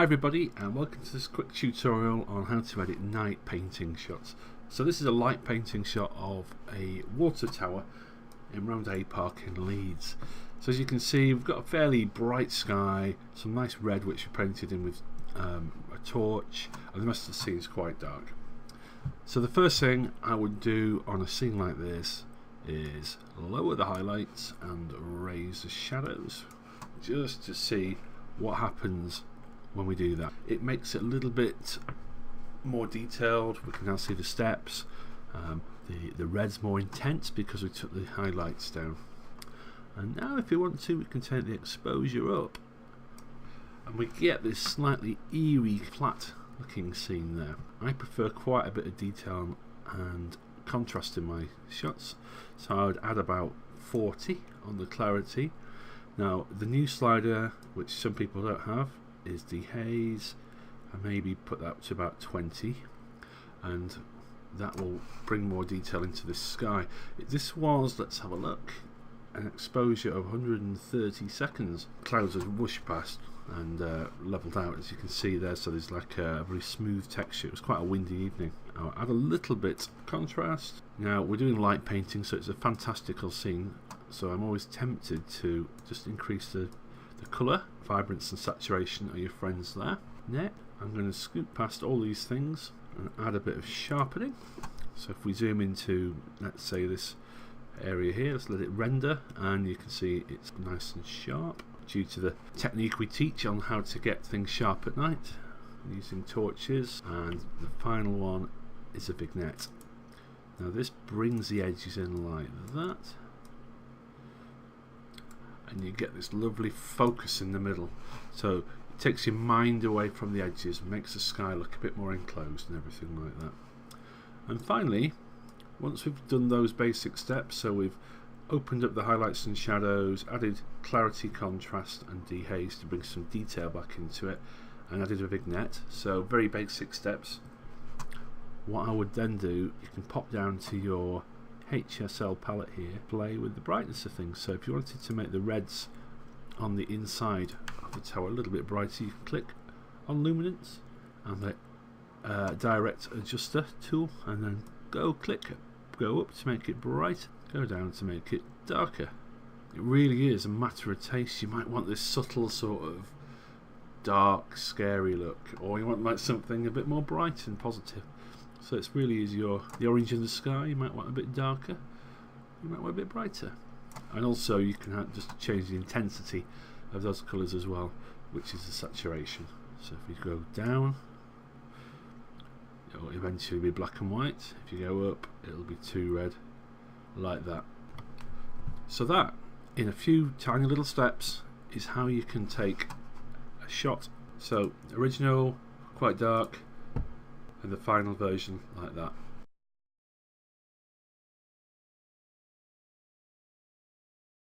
Hi everybody, and welcome to this quick tutorial on how to edit night painting shots. So this is a light painting shot of a water tower in Roundhay Park in Leeds. So as you can see, we've got a fairly bright sky, some nice red which we painted in with a torch, and the rest of the scene is quite dark. So the first thing I would do on a scene like this is lower the highlights and raise the shadows, just to see what happens when we do that. It makes it a little bit more detailed. We can now see the steps. The red's more intense because we took the highlights down. And now if we want to, we can take the exposure up and we get this slightly eerie flat looking scene there. I prefer quite a bit of detail and contrast in my shots, so I would add about 40 on the clarity. Now the new slider, which some people don't have, is Dehaze. I maybe put that up to about 20, and that will bring more detail into this sky. This was, let's have a look, an exposure of 130 seconds. Clouds have whooshed past and leveled out, as you can see there, so there's like a very smooth texture. It was quite a windy evening. I'll add a little bit of contrast. Now we're doing light painting, so it's a fantastical scene, so I'm always tempted to just increase the colour. Vibrance and saturation are your friends there. Next, I'm going to scoot past all these things and add a bit of sharpening. So if we zoom into, let's say, this area here, let's let it render, and you can see it's nice and sharp due to the technique we teach on how to get things sharp at night using torches. And the final one is a vignette. Now this brings the edges in like that, and you get this lovely focus in the middle, so it takes your mind away from the edges and makes the sky look a bit more enclosed and everything like that. And finally, once we've done those basic steps, so we've opened up the highlights and shadows, added clarity, contrast and dehaze to bring some detail back into it, and added a vignette, so very basic steps, what I would then do, you can pop down to your HSL palette here, play with the brightness of things. So if you wanted to make the reds on the inside of the tower a little bit brighter, you can click on luminance and the direct adjuster tool, and then go up to make it bright, go down to make it darker. It really is a matter of taste. You might want this subtle sort of dark, scary look, or you want like something a bit more bright and positive. So it's really is the orange in the sky. You might want a bit darker, you might want a bit brighter, and also you can just change the intensity of those colours as well, which is the saturation. So if you go down, it'll eventually be black and white. If you go up, it'll be too red, like that. So that, in a few tiny little steps, is how you can take a shot. So original, quite dark, and the final version like that.